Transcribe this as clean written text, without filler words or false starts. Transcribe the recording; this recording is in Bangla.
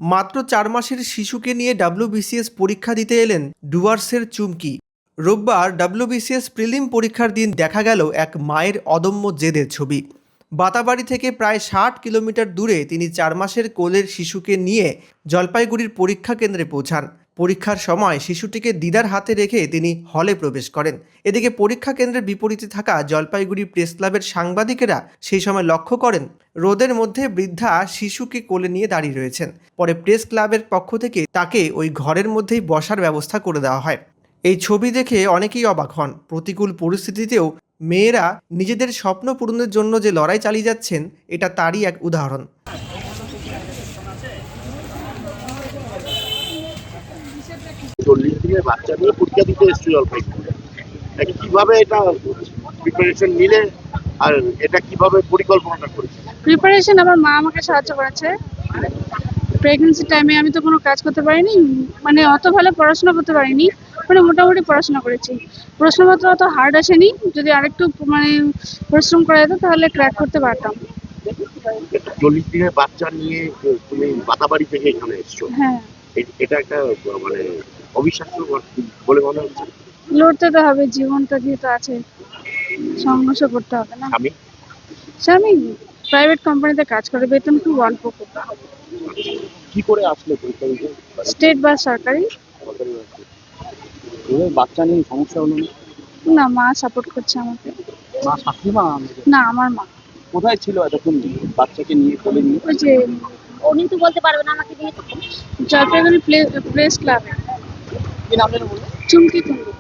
মাত্র ৪ মাসের শিশুকে নিয়ে ডাব্লিউবিসিএস পরীক্ষা দিতে এলেন ডুয়ার্সের চুমকি। রোববার ডাব্লিউবিসিএস প্রিলিম পরীক্ষার দিন দেখা গেল এক মায়ের অদম্য জেদের ছবি। বাতাবাড়ি থেকে প্রায় ৬০ কিলোমিটার দূরে তিনি ৪ মাসের কোলের শিশুকে নিয়ে জলপাইগুড়ির পরীক্ষা কেন্দ্রে পৌঁছান। পরীক্ষার সময় শিশুটিকে দিদার হাতে রেখে তিনি হলে প্রবেশ করেন। এদিকে পরীক্ষা কেন্দ্রের বিপরীতে থাকা জলপাইগুড়ি প্রেস ক্লাবের সাংবাদিকেরা সেই সময় লক্ষ্য করেন রোদের মধ্যে বৃদ্ধা শিশুকে কোলে নিয়ে দাঁড়িয়ে রয়েছেন। পরে প্রেস ক্লাবের পক্ষ থেকে তাকে ওই ঘরের মধ্যেই বসার ব্যবস্থা করে দেওয়া হয়। এই ছবি দেখে অনেকেই অবাক হন। প্রতিকূল পরিস্থিতিতেও মেয়েরা নিজেদের স্বপ্ন পূরণের জন্য যে লড়াই চালিয়ে যাচ্ছেন, এটা তারই এক উদাহরণ। 40 দিনের বাচ্চা নিয়ে পরীক্ষা দিতে এসেছে জলপাইগুড়ি। কিভাবে এটা প্রিপারেশন নিলে আর এটা কিভাবে পরিকল্পনাটা করেছে? প্রিপারেশন আমার মা আমাকে সাহায্য করেছে। প্রেগন্যান্সি টাইমে আমি তো কোনো কাজ করতে পারিনি, মানে অত ভালো পড়াশোনা করতে পারিনি, মানে মোটামুটি পড়াশোনা করেছি। প্রশ্নপত্র অত হার্ড আসেনি, যদি আরেকটু মানে পরিশ্রম করা যেত তাহলে ক্র্যাক করতে পারতাম। 40 দিনের বাচ্চা নিয়ে তুমি বাতাবাড়ি থেকে এখানে এসছো, হ্যাঁ, এটা একটা মানে অবিশ্বাস্য বলে মনে হচ্ছে। লড়তে তো হবে, জীবনটা যেহেতু আছে সংঘর্ষ করতে হবে না। আমি স্বামী প্রাইভেট কোম্পানিতে কাজ করে, বেতন খুব অল্প। কি করে আসলে পরীক্ষা দিতে? স্টেট বা সরকারি। বাচ্চা নিয়ে সমস্যা হলো না? না, মা সাপোর্ট করছে আমাকে। মা শাশুড়ি মা? না, আমার মা। কোথায় ছিল এতক্ষণ বাচ্চাকে নিয়ে কোলে নিয়ে? ওই যে উনি তো বলতে পারবে না আমাকে নিয়ে। জলপাইগুড়ি প্রেস ক্লাবে। কি নাম যেন বললো? চুমকি কুন্ডু।